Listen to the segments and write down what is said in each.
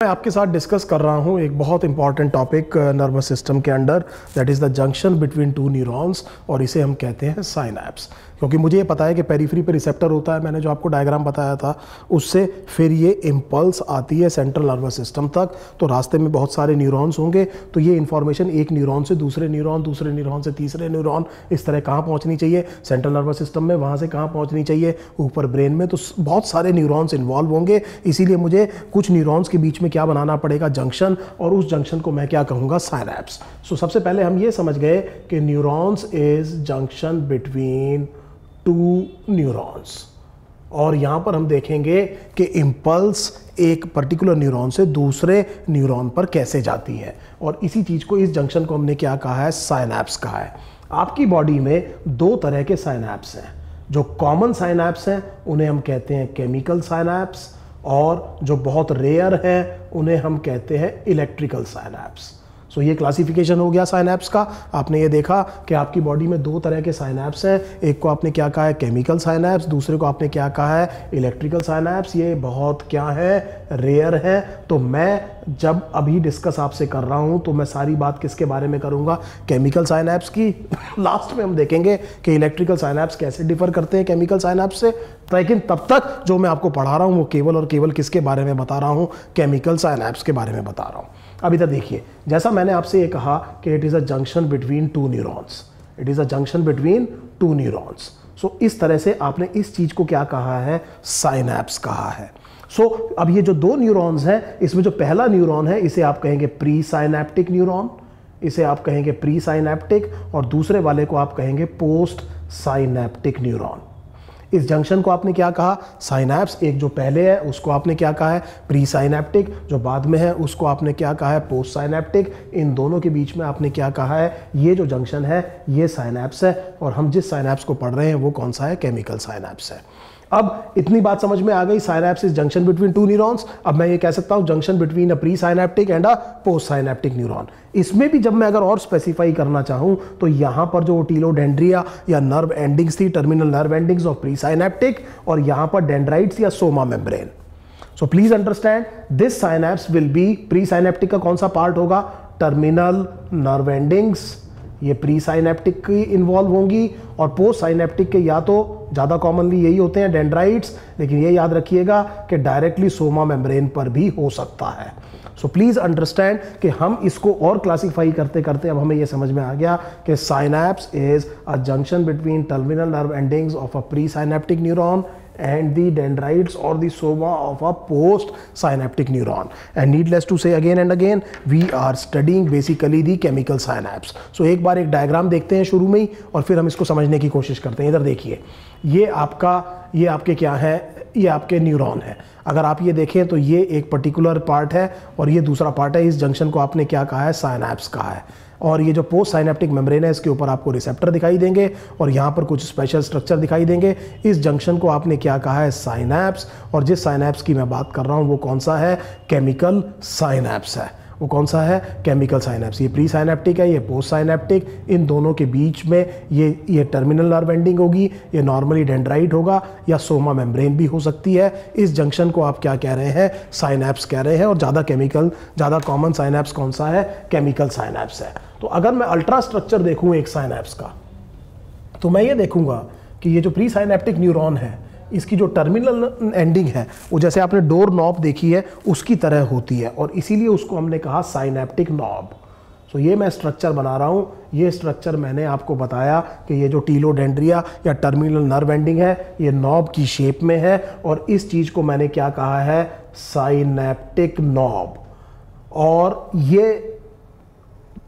मैं आपके साथ डिस्कस कर रहा हूँ एक बहुत इंपॉर्टेंट टॉपिक नर्वस सिस्टम के under, that is the junction between two neurons, और इसे हम कहते हैं साइनैप्स। क्योंकि मुझे ये पता है कि पेरिफेरी पे रिसेप्टर होता है, मैंने जो आपको डायग्राम बताया था उससे फिर ये इम्पल्स आती है सेंट्रल नर्वस सिस्टम तक। तो रास्ते में बहुत सारे न्यूरॉन्स होंगे, तो ये इन्फॉर्मेशन एक न्यूरॉन से दूसरे न्यूरॉन से तीसरे न्यूरॉन, इस तरह कहाँ पहुँचनी चाहिए सेंट्रल नर्वस सिस्टम में, वहाँ से कहाँ पहुँचनी चाहिए ऊपर ब्रेन में। तो बहुत सारे न्यूरॉन्स इन्वॉल्व होंगे, इसीलिए मुझे कुछ न्यूरॉन्स के बीच में क्या बनाना पड़ेगा, जंक्शन, और उस जंक्शन को मैं क्या कहूँगा, साइनैप्स। सो सबसे पहले हम ये समझ गए कि neurons is junction between two neurons, और यहाँ पर हम देखेंगे कि इम्पल्स एक पर्टिकुलर न्यूरॉन से दूसरे न्यूरॉन पर कैसे जाती है, और इसी चीज़ को, इस जंक्शन को हमने क्या कहा है, साइनैप्स कहा है। आपकी बॉडी में दो तरह के साइनैप्स हैं। जो कॉमन साइनैप्स हैं उन्हें हम कहते हैं केमिकल साइनैप्स, और जो बहुत रेयर हैं उन्हें हम कहते हैं इलेक्ट्रिकल साइनैप्स। सो ये क्लासिफिकेशन हो गया साइनैप्स का। आपने ये देखा कि आपकी बॉडी में दो तरह के साइनैप्स हैं, एक को आपने क्या कहा है, केमिकल साइनैप्स, दूसरे को आपने क्या कहा है, इलेक्ट्रिकल साइनैप्स। ये बहुत क्या है, रेयर है। तो मैं जब अभी डिस्कस आपसे कर रहा हूँ तो मैं सारी बात किसके बारे में करूँगा, केमिकल साइनैप्स की। लास्ट में हम देखेंगे कि इलेक्ट्रिकल साइनैप्स कैसे डिफर करते हैं केमिकल साइनैप्स से, लेकिन तब तक जो मैं आपको पढ़ा रहा हूँ वो केवल और केवल किसके बारे में बता रहा हूँ, केमिकल साइनैप्स के बारे में बता रहा हूँ। अब इधर देखिए, जैसा मैंने आपसे ये कहा कि it is a junction between two neurons, it is a junction between two neurons. So इस तरह से आपने इस चीज़ को क्या कहा है, साइनैप्स कहा है। सो अब ये जो दो न्यूरॉन्स हैं, इसमें जो पहला न्यूरॉन है इसे आप कहेंगे प्री साइनैप्टिक न्यूरॉन, इसे आप कहेंगे प्री साइनैप्टिक, और दूसरे वाले को आप कहेंगे पोस्ट साइनैप्टिक न्यूरॉन। इस जंक्शन को आपने क्या कहा, साइनैप्स। एक जो पहले है उसको आपने क्या कहा है, प्री साइनैप्टिक, जो बाद में है उसको आपने क्या कहा है, पोस्ट साइनैप्टिक। इन दोनों के बीच में आपने क्या कहा है, ये जो जंक्शन है ये साइनैप्स है, और हम जिस साइनैप्स को पढ़ रहे हैं वो कौन सा है, केमिकल साइनैप्स है। अब इतनी बात समझ में आ गई, synapse is junction between two neurons. अब मैं ये कह सकता हूँ junction between a pre synaptic and a post synaptic neuron. इसमें भी जब मैं अगर और स्पेसिफाई करना चाहूँ तो यहाँ पर जो ओटिलोडेंड्रिया या नर्व एंडिंग्स थी, terminal nerve endings of pre synaptic, और यहाँ पर डेंड्राइट्स या Soma membrane. So please understand this synapse will be, pre synaptic का कौन सा पार्ट होगा, टर्मिनल नर्व एंडिंग्स, ये प्री साइनैप्टिक की इन्वॉल्व होंगी, और पोस्ट साइनैप्टिक के या तो ज़्यादा कॉमनली यही होते हैं डेंड्राइट्स, लेकिन ये याद रखिएगा कि डायरेक्टली सोमा मेम्ब्रेन पर भी हो सकता है। सो प्लीज़ अंडरस्टैंड कि हम इसको और क्लासीफाई करते करते अब हमें ये समझ में आ गया कि synapse is a junction between terminal nerve endings of a pre synaptic neuron and the dendrites or the soma of a post synaptic neuron. And needless to say again and again, we are studying basically the chemical synapse. So एक बार एक diagram देखते हैं शुरू में ही, और फिर हम इसको समझने की कोशिश करते हैं। इधर देखिए, ये आपके क्या है, ये आपके न्यूरॉन है। अगर आप ये देखें तो ये एक पर्टिकुलर पार्ट है और ये दूसरा पार्ट है। इस जंक्शन को आपने क्या कहा है, साइनैप्स कहा है। और ये जो पोस्ट साइनैप्टिक मेम्ब्रेन है इसके ऊपर आपको रिसेप्टर दिखाई देंगे, और यहाँ पर कुछ स्पेशल स्ट्रक्चर दिखाई देंगे। इस जंक्शन को आपने क्या कहा है, साइनैप्स, और जिस साइनैप्स की मैं बात कर रहा हूँ वो कौन सा है, केमिकल साइनैप्स है। वो कौन सा है, केमिकल साइनैप्स। ये प्री साइनैप्टिक है, ये पोस्ट साइनैप्टिक। इन दोनों के बीच में ये टर्मिनल नर्व एंडिंग होगी, ये नॉर्मली डेंड्राइट होगा या सोमा मेम्ब्रेन भी हो सकती है। इस जंक्शन को आप क्या कह रहे हैं, साइनैप्स कह रहे हैं, और ज़्यादा कॉमन साइनैप्स कौन सा है, केमिकल साइनैप्स है। तो अगर मैं अल्ट्रा स्ट्रक्चर देखूँ एक साइनैप्स का, तो मैं ये देखूँगा कि ये जो प्री साइनैप्टिक न्यूरॉन है इसकी जो टर्मिनल एंडिंग है वो जैसे आपने डोर नॉब देखी है उसकी तरह होती है, और इसीलिए उसको हमने कहा साइनैप्टिक नॉब। सो ये मैं स्ट्रक्चर बना रहा हूँ, ये स्ट्रक्चर मैंने आपको बताया कि ये जो टीलोडेंड्रिया या टर्मिनल नर्व एंडिंग है ये नॉब की शेप में है, और इस चीज़ को मैंने क्या कहा है, साइनैप्टिक नॉब। और ये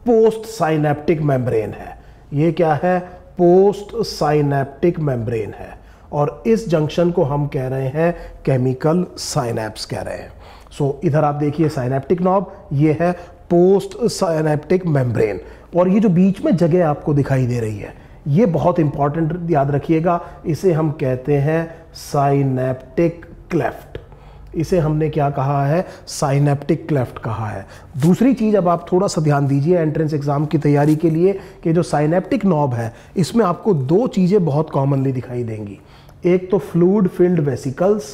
पोस्ट साइनैप्टिक मेम्ब्रेन है, ये क्या है, पोस्ट साइनैप्टिक मेम्ब्रेन है, और इस जंक्शन को हम कह रहे हैं केमिकल साइनैप्स कह रहे हैं। सो इधर आप देखिए साइनैप्टिक नॉब, ये है पोस्ट साइनैप्टिक मेम्ब्रेन, और ये जो बीच में जगह आपको दिखाई दे रही है ये बहुत इंपॉर्टेंट, याद रखिएगा। इसे हम कहते हैं साइनैप्टिक क्लेफ्ट। इसे हमने क्या कहा है, साइनैप्टिक क्लेफ्ट कहा है। दूसरी चीज़ अब आप थोड़ा सा ध्यान दीजिए एंट्रेंस एग्जाम की तैयारी के लिए, कि जो साइनैप्टिक नॉब है इसमें आपको दो चीज़ें बहुत कॉमनली दिखाई देंगी। एक तो फ्लूइड फिल्ड वेसिकल्स,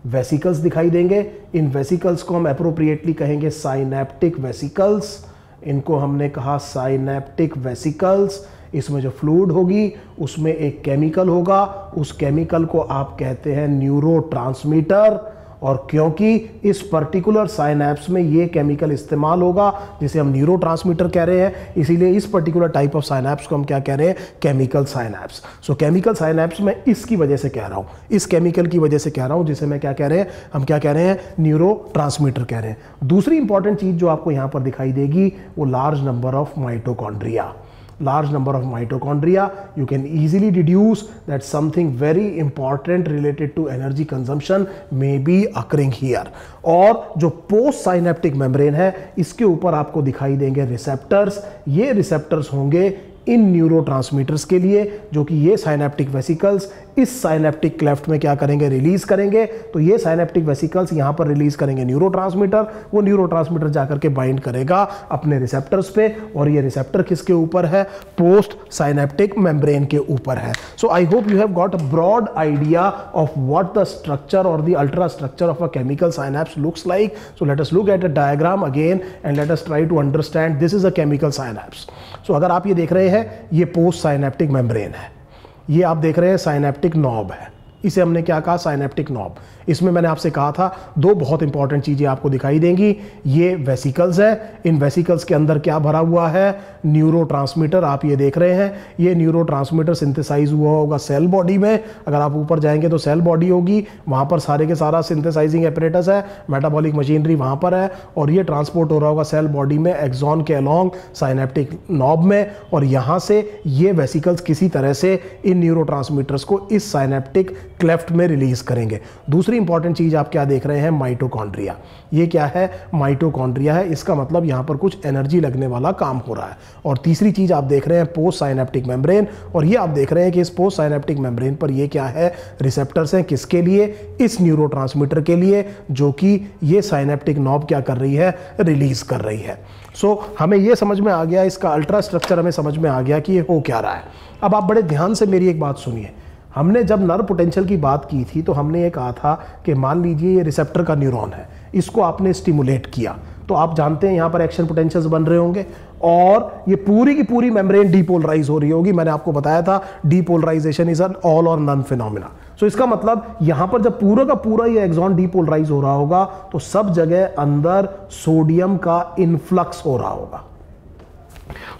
वेसिकल्स दिखाई देंगे। इन वेसिकल्स को हम अप्रोप्रिएटली कहेंगे साइनेप्टिक वेसिकल्स। इनको हमने कहा साइनेप्टिक वेसिकल्स। इसमें जो फ्लूइड होगी उसमें एक केमिकल होगा, उस केमिकल को आप कहते हैं न्यूरोट्रांसमीटर। और क्योंकि इस पर्टिकुलर साइनैप्स में ये केमिकल इस्तेमाल होगा जिसे हम न्यूरोट्रांसमीटर कह रहे हैं, इसीलिए इस पर्टिकुलर टाइप ऑफ साइनैप्स को हम क्या कह रहे हैं, केमिकल साइनैप्स। सो केमिकल साइनैप्स मैं इसकी वजह से कह रहा हूँ, इस केमिकल की वजह से कह रहा हूँ, जिसे मैं क्या कह रहे हैं, हम क्या कह रहे हैं, न्यूरोट्रांसमीटर कह रहे हैं। दूसरी इंपॉर्टेंट चीज जो आपको यहाँ पर दिखाई देगी वो large number of mitochondria. Large number of mitochondria, you can easily deduce that something very important related to energy consumption may be occurring here। और जो पोस्ट साइनेप्टिक मेम्ब्रेन है इसके ऊपर आपको दिखाई देंगे रिसेप्टर्स। ये रिसेप्टर्स होंगे इन न्यूरोट्रांसमीटर्स के लिए, जो कि ये साइनेप्टिक वेसिकल्स इस साइनेप्टिक क्लेफ्ट में क्या करेंगे, रिलीज करेंगे। तो ये साइनेप्टिक वेसिकल्स यहां पर रिलीज करेंगे न्यूरोट्रांसमीटर, वो न्यूरोट्रांसमीटर जाकर के बाइंड करेगा अपने रिसेप्टर्स पे, और ये रिसेप्टर किसके ऊपर है, पोस्ट साइनेप्टिक मेम्ब्रेन के ऊपर है। So I hope you have got a broad idea of what the structure और the ultra structure of a chemical synapse looks like. So let us look at a diagram again and let us try to understand this is a chemical synapse. So अगर आप ये देख रहे हैं, ये post synaptic membrane है, ये आप देख रहे हैं साइनेप्टिक नॉब है, इसे हमने क्या कहा, साइनेप्टिक नॉब। इसमें मैंने आपसे कहा था दो बहुत इंपॉर्टेंट चीजें आपको दिखाई देंगी। ये वेसिकल्स है, इन वेसिकल्स के अंदर क्या भरा हुआ है, न्यूरोट्रांसमीटर। आप ये देख रहे हैं, ये न्यूरोट्रांसमीटर सिंथेसाइज हुआ होगा सेल बॉडी में। अगर आप ऊपर जाएंगे तो सेल बॉडी होगी, वहां पर सारे के सारा सिंथेसाइजिंग एपरेटस है, मेटाबॉलिक मशीनरी वहां पर है, और ये ट्रांसपोर्ट हो रहा होगा सेल बॉडी में एक्सॉन के अलोंग साइनेप्टिक नॉब में, और यहां से ये वेसिकल्स किसी तरह से इन न्यूरोट्रांसमीटर्स को इस साइनेप्टिक क्लेफ्ट में रिलीज करेंगे। दूसरी इंपॉर्टेंट चीज आप क्या देख रहे हैं, माइटोकॉन्ड्रिया। ये क्या है, माइटोकॉन्ड्रिया है, इसका मतलब यहां पर कुछ एनर्जी लगने वाला काम हो रहा है। और तीसरी चीज आप देख रहे हैं पोस्ट साइनेप्टिक मेम्ब्रेन, और ये आप देख रहे हैं कि इस पोस्ट साइनेप्टिक मेम्ब्रेन पर ये क्या है, रिसेप्टर्स हैं, किसके लिए, इस न्यूरोट्रांसमीटर के लिए, जो कि ये साइनेप्टिक नॉब क्या कर रही है, रिलीज कर रही है। सो हमें ये समझ में आ गया, इसका अल्ट्रा स्ट्रक्चर हमें समझ में आ गया कि ये हो क्या रहा है। अब आप बड़े ध्यान से मेरी एक बात सुनिए। हमने जब नर्व पोटेंशियल की बात की थी तो हमने ये कहा था कि मान लीजिए ये रिसेप्टर का न्यूरॉन है, इसको आपने स्टिमुलेट किया तो आप जानते हैं यहाँ पर एक्शन पोटेंशियल्स बन रहे होंगे, और ये पूरी की पूरी मेम्ब्रेन डीपोलराइज हो रही होगी। मैंने आपको बताया था डीपोलराइजेशन इज एन ऑल और नन फिनोमिना। सो इसका मतलब यहां पर जब पूरा का पूरा ये एक्सॉन डीपोलराइज हो रहा होगा तो सब जगह अंदर सोडियम का इनफ्लक्स हो रहा होगा।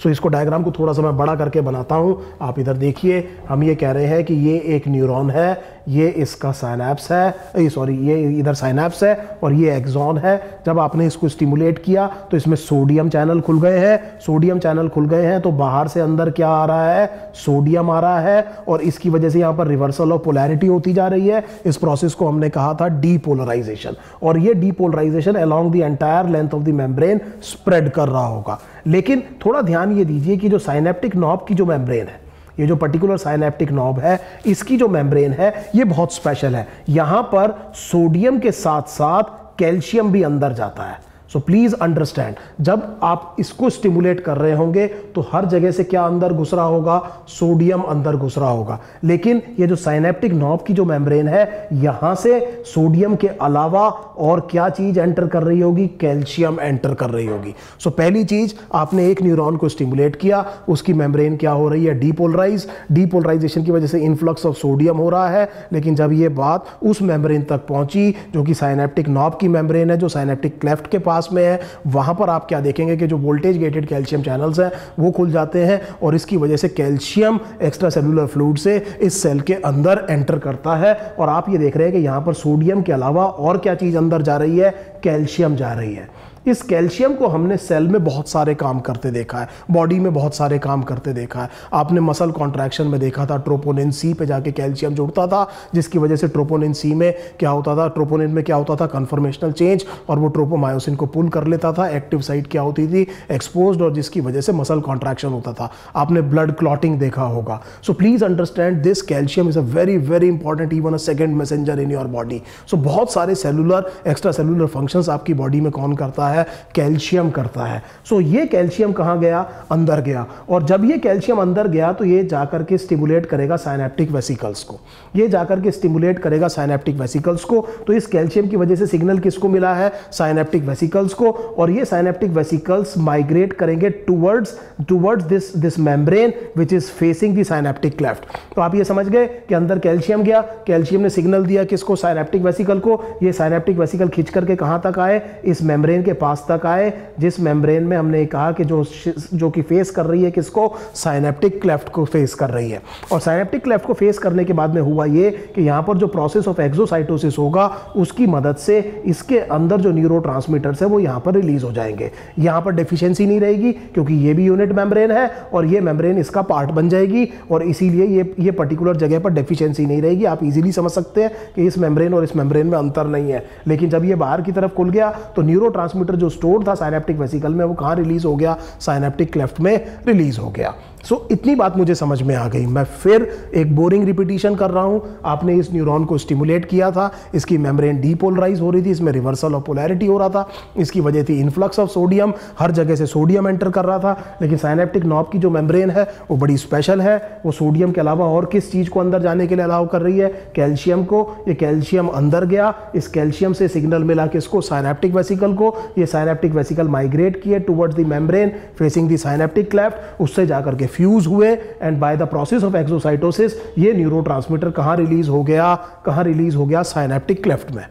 सो इसको डायग्राम को थोड़ा सा मैं बड़ा करके बनाता हूं, आप इधर देखिए। हम ये कह रहे हैं कि ये एक न्यूरॉन है, ये इसका साइनैप्स है, सॉरी ये इधर साइनैप्स है और ये एक्सॉन है। जब आपने इसको स्टिमुलेट किया तो इसमें सोडियम चैनल खुल गए हैं, सोडियम चैनल खुल गए हैं तो बाहर से अंदर क्या आ रहा है, सोडियम आ रहा है, और इसकी वजह से यहाँ पर रिवर्सल ऑफ पोलैरिटी होती जा रही है। इस प्रोसेस को हमने कहा था डीपोलराइजेशन, और ये depolarisation along the entire length of the membrane spread कर रहा होगा। लेकिन थोड़ा ध्यान ये दीजिए कि जो साइनेप्टिक नॉब की जो मेम्ब्रेन है, ये जो पर्टिकुलर साइनेप्टिक नॉब है, इसकी जो मेम्ब्रेन है ये बहुत स्पेशल है। यहां पर सोडियम के साथ साथ कैल्शियम भी अंदर जाता है। सो प्लीज अंडरस्टैंड, जब आप इसको स्टिमुलेट कर रहे होंगे तो हर जगह से क्या अंदर घुस रहा होगा, सोडियम अंदर घुस रहा होगा। लेकिन ये जो साइनेप्टिक नॉब की जो मेम्ब्रेन है, यहां से सोडियम के अलावा और क्या चीज एंटर कर रही होगी, कैल्शियम एंटर कर रही होगी। सो पहली चीज, आपने एक न्यूरॉन को स्टिमुलेट किया, उसकी मेम्ब्रेन क्या हो रही है, डीपोलराइज। डीपोलराइजेशन की वजह से इनफ्लक्स ऑफ सोडियम हो रहा है। लेकिन जब ये बात उस मेम्ब्रेन तक पहुंची जो कि साइनेप्टिक नॉब की मेम्ब्रेन है, जो साइनेप्टिक क्लेफ्ट के पास में है, वहां पर आप क्या देखेंगे कि जो वोल्टेज गेटेड कैल्शियम चैनल्स हैं वो खुल जाते हैं, और इसकी वजह से कैल्शियम एक्स्ट्रा सेलुलर फ्लूइड से इस सेल के अंदर एंटर करता है। और आप ये देख रहे हैं कि यहां पर सोडियम के अलावा और क्या चीज अंदर जा रही है, कैल्शियम जा रही है। इस कैल्शियम को हमने सेल में बहुत सारे काम करते देखा है, बॉडी में बहुत सारे काम करते देखा है। आपने मसल कॉन्ट्रैक्शन में देखा था, ट्रोपोनिन सी पे जाके कैल्शियम जुड़ता था, जिसकी वजह से ट्रोपोनिन सी में क्या होता था, ट्रोपोनिन में क्या होता था, कन्फर्मेशनल चेंज, और वो ट्रोपोमायोसिन को पुल कर लेता था। एक्टिव साइट क्या होती थी, एक्सपोज्ड, और जिसकी वजह से मसल कॉन्ट्रैक्शन होता था। आपने ब्लड क्लॉटिंग देखा होगा। So please understand this, calcium is a very very important, even a second messenger in your body. So बहुत सारे cellular extra cellular function functions आपकी बॉडी में कौन करता है? कैल्शियम करता है। सो ये कैल्शियम कहाँ गया? अंदर गया। और जब ये कैल्शियम अंदर गया तो ये जाकर के स्टिमुलेट करेगा साइनेप्टिक वेसिकल्स को, ये जाकर के स्टिमुलेट करेगा साइनेप्टिक वेसिकल्स को। तो इस कैल्शियम की वजह से सिग्नल किसको मिला है? साइनेप्टिक वेसिकल्स को। और ये साइनेप्टिक वेसिकल्स माइग्रेट करेंगे towards this membrane which is facing the synaptic cleft. तो आप ये समझ गए कि अंदर कैल्शियम गया, कैल्शियम ने सिग्नल दिया किसको? साइनेप्टिक वेसिकल को। ये साइनेप्टिक वेसिकल खींच करके कहाँ तक आए? इस मेम्ब्रेन के पास तक आए, जिस मेम्ब्रेन में हमने कहा कि जो कि फेस कर रही है किसको? साइनेप्टिक क्लेफ्ट को फेस कर रही है। और साइनेप्टिक क्लेफ्ट को फेस करने के बाद में हुआ ये कि यहाँ पर जो प्रोसेस ऑफ एक्सोसाइटोसिस होगा उसकी मदद से इसके अंदर जो न्यूरोट्रांसमीटर्स है वो यहाँ पर रिलीज हो जाएंगे। यहाँ पर डेफिशिएंसी नहीं रहेगी क्योंकि ये भी यूनिट मेम्ब्रेन है और ये मेम्ब्रेन इसका पार्ट बन जाएगी, और इसीलिए ये पर्टिकुलर जगह पर डेफिशिएंसी नहीं रहेगी। आप इजीली समझ सकते हैं कि इस मेम्ब्रेन और इस मेम्ब्रेन में अंतर नहीं है। लेकिन जब ये बाहर की तरफ खुल गया तो न्यूरोट्रांसमीटर जो स्टोर था साइनेप्टिक वेसिकल में वो कहाँ रिलीज हो गया? साइनेप्टिक क्लेफ्ट में रिलीज हो गया। सो इतनी बात मुझे समझ में आ गई। मैं फिर एक बोरिंग रिपीटिशन कर रहा हूं। आपने इस न्यूरॉन को स्टिमुलेट किया था, इसकी मेम्ब्रेन डीपोलराइज हो रही थी, इसमें रिवर्सल ऑफ पोलैरिटी हो रहा था। इसकी वजह थी इन्फ्लक्स ऑफ सोडियम, हर जगह से सोडियम एंटर कर रहा था। लेकिन साइनेप्टिक नॉब की जो मेम्ब्रेन है वो बड़ी स्पेशल है, वो सोडियम के अलावा और किस चीज़ को अंदर जाने के लिए अलाउ कर रही है? कैल्शियम को। ये कैल्शियम अंदर गया, इस कैल्शियम से सिग्नल मिला किसको? साइनेप्टिक वेसिकल को। ये साइनेप्टिक वेसिकल माइग्रेट किए towards the membrane facing the synaptic cleft, उससे जाकर के फ्यूज हुए and by the process of exocytosis ये न्यूरोट्रांसमीटर कहां रिलीज हो गया? कहां रिलीज हो गया? साइनेप्टिक क्लेफ्ट में।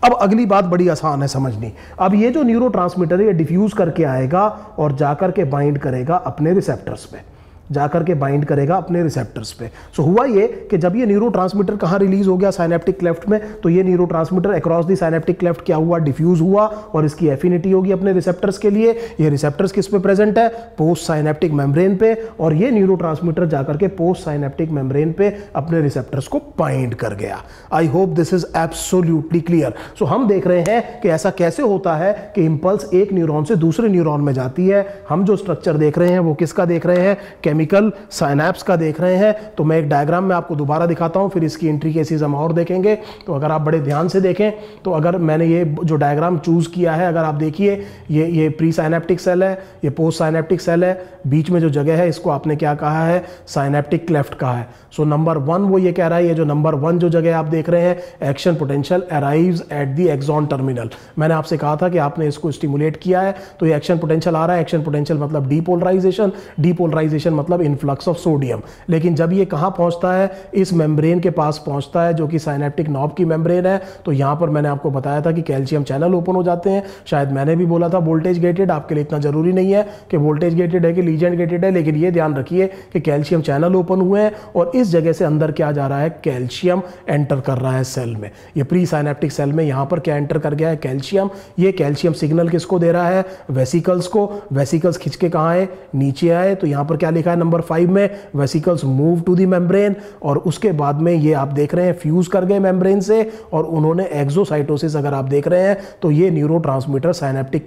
अब अगली बात बड़ी आसान है समझनी। अब ये जो न्यूरोट्रांसमीटर है ये डिफ्यूज करके आएगा और जाकर के बाइंड करेगा अपने रिसेप्टर्स पे, जाकर के बाइंड करेगा अपने रिसेप्टर्स पे। सो हुआ ये कि जब ये न्यूरोट्रांसमीटर कहाँ रिलीज हो गया? साइनेप्टिक क्लेफ्ट में। तो ये neurotransmitter across the synaptic cleft क्या हुआ? डिफ्यूज हुआ और इसकी एफिनिटी होगी अपने रिसेप्टर्स के लिए। ये रिसेप्टर्स किस पे प्रेजेंट है? पोस्ट साइनेप्टिक मेम्ब्रेन पे। और ये न्यूरोट्रांसमीटर जाकर के पोस्ट साइनेप्टिक मेम्ब्रेन पे अपने रिसेप्टर्स को बाइंड कर गया। I hope this is absolutely clear. So हम देख रहे हैं कि ऐसा कैसे होता है कि इंपल्स एक न्यूरॉन से दूसरे न्यूरॉन में जाती है। हम जो स्ट्रक्चर देख रहे हैं वो किसका देख रहे हैं? केमिकल साइनैप्स का देख रहे हैं। तो मैं एक डायग्राम में आपको दोबारा दिखाता हूं, फिर इसकी इंट्रिकेसीज हम और देखेंगे। तो अगर आप बड़े ध्यान से देखें तो अगर मैंने ये जो डायग्राम चूज किया है, अगर आप देखिए ये प्री साइनेप्टिक सेल है, ये पोस्ट साइनेप्टिक सेल है, बीच में जो जगह है इसको आपने क्या कहा है? साइनेप्टिक क्लेफ्ट कहा है। सो नंबर 1 वो ये कह रहा है, ये जो नंबर 1 जो जगह आप देख रहे हैं, action potential arrives at the axon terminal. मैंने आपसे कहा था कि आपने इसको स्टिमुलेट किया है तो ये एक्शन पोटेंशियल आ रहा है। एक्शन पोटेंशियल मतलब डीपोलराइजेशन, डीपोलराइजेशन मतलब इन्फ्लक्स ऑफ सोडियम। लेकिन जब ये कहाँ पहुंचता है? इस मेम्ब्रेन के पास पहुंचता है जो कि साइनेप्टिक नॉब की मेम्ब्रेन है। तो यहाँ पर मैंने आपको बताया था कि कैल्शियम चैनल ओपन हो जाते हैं। शायद मैंने भी बोला था वोल्टेज गेटेड, आपके लिए इतना जरूरी नहीं है कि वोल्टेज गेटेड है कि लीजेंड गेटेड है, लेकिन ये ध्यान रखिए कि कैल्शियम चैनल ओपन हुए हैं और इस जगह से अंदर क्या जा रहा है? कैल्शियम एंटर कर रहा है सेल में। ये प्री साइनेप्टिक सेल में यहाँ पर क्या एंटर कर गया है? कैल्शियम। ये कैल्शियम सिग्नल किसको दे रहा है? वेसिकल्स को। वेसिकल्स खिंच के कहाँ आए? नीचे आए। तो यहाँ पर क्या लिखा है नंबर 5 में? Vesicles move to the membrane. और उसके बाद में ये आप देख रहे हैं फ्यूज कर गए मेम्ब्रेन से और उन्होंने एक्सोसाइटोसिस अगर आप देख रहे हैं तो ये न्यूरोट्रांसमीटर साइनेप्टिक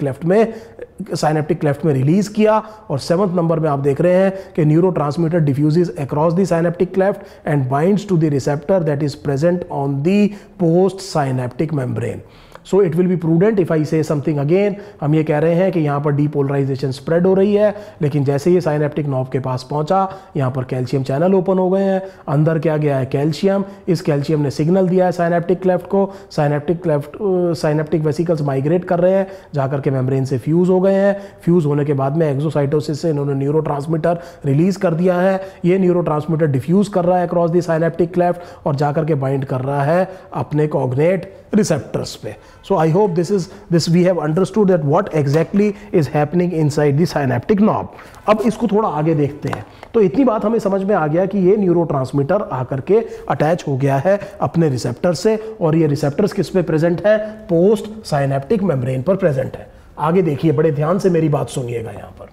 क्लेफ्ट में रिलीज किया। और 7th नंबर में आप देख रहे हैं कि neurotransmitter diffuses across the synaptic cleft and binds to the receptor that is present on the post synaptic membrane. So it will be prudent if I say something again. हम ये कह रहे हैं कि यहाँ पर डीपोलराइजेशन स्प्रेड हो रही है, लेकिन जैसे ये साइनेप्टिक नॉब के पास पहुंचा यहाँ पर कैल्शियम चैनल ओपन हो गए हैं। अंदर क्या गया है? कैल्शियम। इस कैल्शियम ने सिग्नल दिया है साइनेप्टिक क्लेफ्ट को। साइनेप्टिक वेसिकल्स माइग्रेट कर रहे हैं, जाकर के मेम्ब्रेन से फ्यूज हो गए हैं। फ्यूज होने के बाद में एक्सोसाइटोसिस से इन्होंने न्यूरोट्रांसमीटर रिलीज कर दिया है। ये न्यूरोट्रांसमीटर डिफ्यूज कर रहा है अक्रॉस द साइनेप्टिक क्लेफ्ट और जाकर के बाइंड कर रहा है अपने कॉग्नेट रिसेप्टर्स पे। So I hope this we have understood that what exactly is happening inside the synaptic knob. अब इसको थोड़ा आगे देखते हैं। तो इतनी बात हमें समझ में आ गया कि ये न्यूरोट्रांसमीटर आकर के अटैच हो गया है अपने रिसेप्टर से और ये रिसेप्टर्स किस पे प्रेजेंट है? पोस्ट साइनेप्टिक मेम्ब्रेन पर प्रेजेंट है। आगे देखिए, बड़े ध्यान से मेरी बात सुनिएगा। यहाँ पर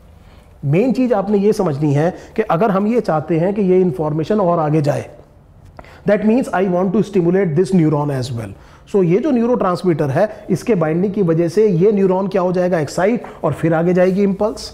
मेन चीज आपने ये समझनी है कि अगर हम ये चाहते हैं कि ये इंफॉर्मेशन और आगे जाए, that means I want to stimulate this neuron as well. So ये जो न्यूरोट्रांसमीटर है इसके बाइंडिंग की वजह से ये न्यूरॉन क्या हो जाएगा? एक्साइट, और फिर आगे जाएगी इम्पल्स।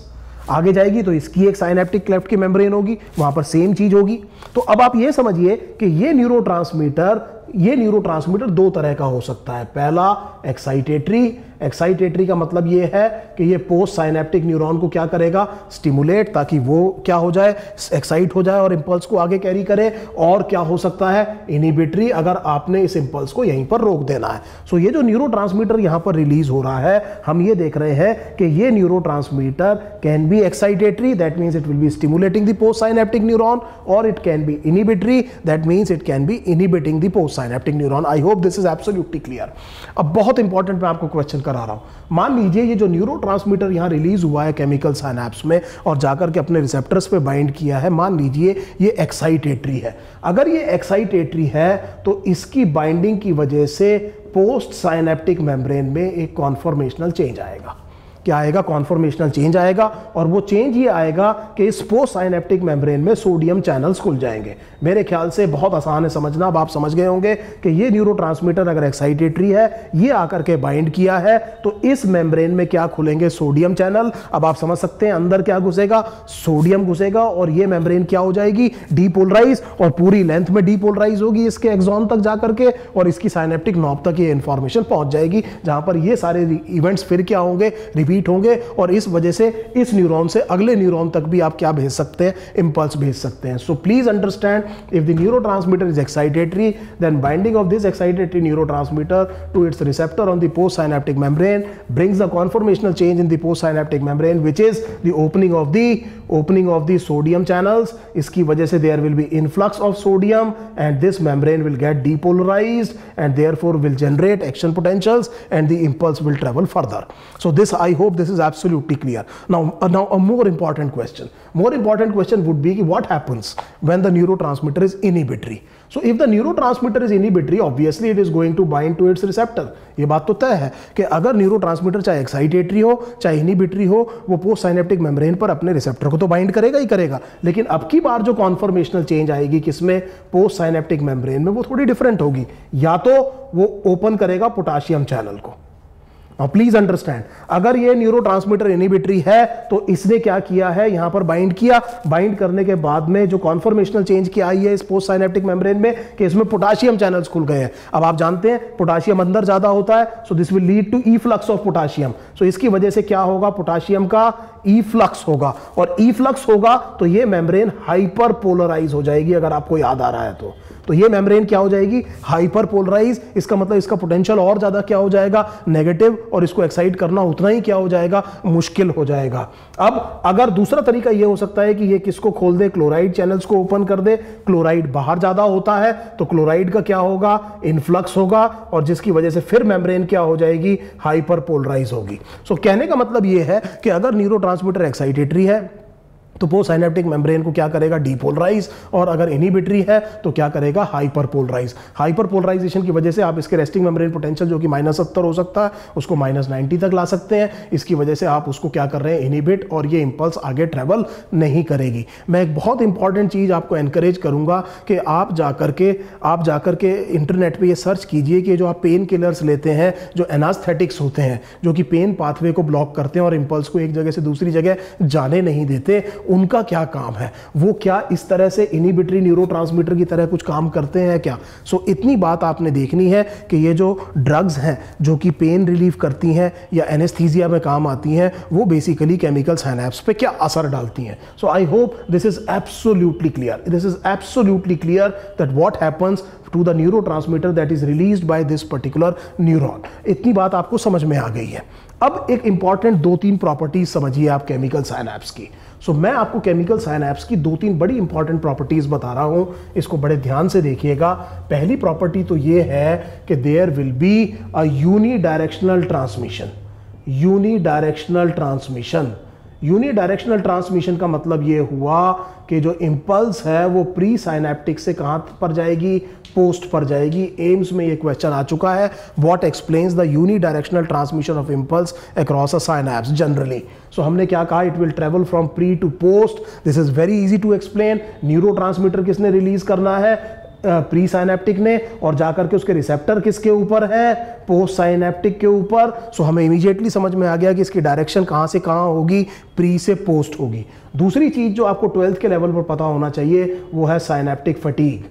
आगे जाएगी तो इसकी एक साइनेप्टिक क्लेफ्ट की मेम्ब्रेन होगी, वहां पर सेम चीज होगी। तो अब आप ये समझिए कि ये न्यूरोट्रांसमीटर दो तरह का हो सकता है। पहला एक्साइटेटरी एक्साइटेटरी का मतलब ये है कि ये पोस्ट साइनेप्टिक न्यूरॉन को क्या करेगा, स्टिमुलेट, ताकि वो क्या हो जाए, एक्साइट हो जाए और इंपल्स को आगे कैरी करे। और क्या हो सकता है, इनिबिटरी, अगर आपने इस इंपल्स को यहीं पर रोक देना है। सो ये जो न्यूरोट्रांसमीटर यहां पर रिलीज हो रहा है, हम ये देख रहे हैं कि ये neurotransmitter can be excitatory, that means it will be stimulating the post synaptic neuron, और it can be inhibitory, that means it can be inhibiting the post synaptic neuron. I hope this is absolutely clear. अब बहुत important मैं आपको question करा रहा हूं। मान लीजिए ये जो न्यूरोट्रांसमीटर यहां रिलीज हुआ है केमिकल साइनेप्स में और जाकर के अपने रिसेप्टर्स पे बाइंड किया है, मान लीजिए ये एक्साइटेटरी है। अगर ये एक्साइटेटरी है तो इसकी बाइंडिंग की वजह से पोस्ट साइनेप्टिक मेम्ब्रेन में एक कॉन्फॉर्मेशनल चेंज आएगा। क्या आएगा, कॉन्फॉर्मेशनल चेंज आएगा, और वो चेंज ये आएगा कि इस पोस्ट साइनेप्टिक मेम्ब्रेन में सोडियम चैनल्स खुल जाएंगे। मेरे ख्याल से बहुत आसान है समझना, अब आप समझ गए होंगे कि ये न्यूरोट्रांसमीटर अगर एक्साइटेटरी है, ये आकर के बाइंड किया है, तो इस मेम्ब्रेन में क्या खुलेंगे, सोडियम चैनल। अब आप समझ सकते हैं अंदर क्या घुसेगा, सोडियम घुसेगा, और ये मेम्ब्रेन क्या हो जाएगी, डीपोलराइज, और पूरी लेंथ में डीपोलराइज होगी इसके एक्सॉन तक जाकर के, और इसकी साइनेप्टिक नॉब तक ये इंफॉर्मेशन पहुंच जाएगी, जहां पर ये सारे इवेंट्स फिर क्या होंगे, रिपीट होंगे, और इस वजह से इस न्यूरॉन से अगले न्यूरॉन तक भी आप क्या भेज सकते हैं, इंपल्स भेज सकते हैं। So please understand, if the neurotransmitter is excitatory, then binding of this excitatory neurotransmitter to its receptor on the post synaptic membrane brings the conformational change in the postsynaptic membrane, which is the opening of the sodium channels. इसकी वजह से there will be influx of sodium and this membrane will get depolarized and therefore will generate action potentials and the impulse will travel further. So this, I hope this is absolutely clear. Now a more important question would be what happens when the neurotransmitter is inhibitory. So if the neurotransmitter is inhibitory, obviously it is going to bind to its receptor. ये बात तो तय है कि अगर neurotransmitter चाहे excitatory हो चाहे इनिबिटरी हो, वो पोस्ट साइनेप्टिक मेम्ब्रेन पर अपने रिसेप्टर को तो बाइंड करेगा ही करेगा, लेकिन अब की बार जो कॉन्फॉर्मेशनल चेंज आएगी किसमें, पोस्ट साइनेप्टिक मेम्ब्रेन में, वो थोड़ी डिफरेंट होगी। या तो वो ओपन करेगा पोटाशियम चैनल को। Now प्लीज अंडरस्टैंड, अगर ये न्यूरोट्रांसमीटर इनिबिटरी है तो इसने क्या किया है, यहां पर बाइंड किया, बाइंड करने के बाद में जो कॉन्फॉर्मेशनल चेंज की आई है इस पोस्ट साइनेप्टिक मेम्ब्रेन में कि इसमें पोटाशियम चैनल्स खुल गए हैं। अब आप जानते हैं पोटाशियम अंदर ज्यादा होता है, so this will lead to efflux of potassium. So इसकी वजह से क्या होगा, पोटाशियम का इफ्लक्स होगा, और इफ्लक्स होगा तो ये मेम्ब्रेन हाइपर पोलराइज हो जाएगी। अगर आपको याद आ रहा है तो ये मेम्ब्रेन क्या हो जाएगी, हाइपर पोलराइज। इसका मतलब इसका पोटेंशियल और ज्यादा क्या हो जाएगा, नेगेटिव, और इसको एक्साइट करना उतना ही क्या हो जाएगा, मुश्किल हो जाएगा। अब अगर दूसरा तरीका ये हो सकता है कि ये किसको खोल दे, क्लोराइड चैनल्स को ओपन कर दे। क्लोराइड बाहर ज्यादा होता है तो क्लोराइड का क्या होगा, इनफ्लक्स होगा, और जिसकी वजह से फिर मेम्ब्रेन क्या हो जाएगी, हाइपर पोलराइज होगी। सो कहने का मतलब ये है कि अगर न्यूरोट्रांसमीटर एक्साइटेटरी है तो पोस्ट साइनेप्टिक मेम्ब्रेन को क्या करेगा, डीपोलराइज, और अगर इनिबिटरी है तो क्या करेगा, हाइपर पोलराइज। हाइपर पोलराइजेशन की वजह से आप इसके रेस्टिंग मेम्ब्रेन पोटेंशियल जो कि -70 हो सकता है उसको -90 तक ला सकते हैं। इसकी वजह से आप उसको क्या कर रहे हैं, इनिबिट, और ये इंपल्स आगे ट्रेवल नहीं करेगी। मैं एक बहुत इंपॉर्टेंट चीज आपको एनकरेज करूंगा कि आप जाकर के इंटरनेट पे ये सर्च कीजिए कि जो आप पेन किलर्स लेते हैं, जो एनास्थेटिक्स होते हैं, जो कि पेन पाथवे को ब्लॉक करते हैं और इंपल्स को एक जगह से दूसरी जगह जाने नहीं देते, उनका क्या काम है, वो क्या इस तरह से इनिबिटरी न्यूरोट्रांसमीटर की तरह कुछ काम करते हैं क्या। सो इतनी बात आपने देखनी है कि ये जो ड्रग्स हैं जो कि पेन रिलीफ करती हैं या एनेस्थीसिया में काम आती हैं, वो बेसिकली केमिकल साइनेप्स पे क्या असर डालती हैं। So I hope this is absolutely clear that what happens to the neurotransmitter that is released by this particular neuron. इतनी बात आपको समझ में आ गई है। अब एक इंपॉर्टेंट 2-3 प्रॉपर्टीज समझिए आप केमिकल साइनेप्स की। सो मैं आपको केमिकल साइनेप्स की 2-3 बड़ी इंपॉर्टेंट प्रॉपर्टीज बता रहा हूं, इसको बड़े ध्यान से देखिएगा। पहली प्रॉपर्टी तो ये है कि there will be a unidirectional transmission का मतलब ये हुआ कि जो इंपल्स है वो प्री साइनेप्टिक से कहां पर जाएगी, पोस्ट पर जाएगी। एम्स में ये क्वेश्चन आ चुका है, what explains the unidirectional transmission of impulse across a synapse generally. So हमने क्या कहा, it will travel from pre to post. This is very easy to explain. Neurotransmitter किसने रिलीज करना है, प्री साइनेप्टिक ने, और जाकर के उसके रिसेप्टर किसके ऊपर है, पोस्ट साइनेप्टिक के ऊपर। सो हमें इमीडिएटली समझ में आ गया कि इसकी डायरेक्शन कहां से कहां होगी, प्री से पोस्ट होगी। दूसरी चीज जो आपको 12th के लेवल पर पता होना चाहिए वो है synaptic fatigue.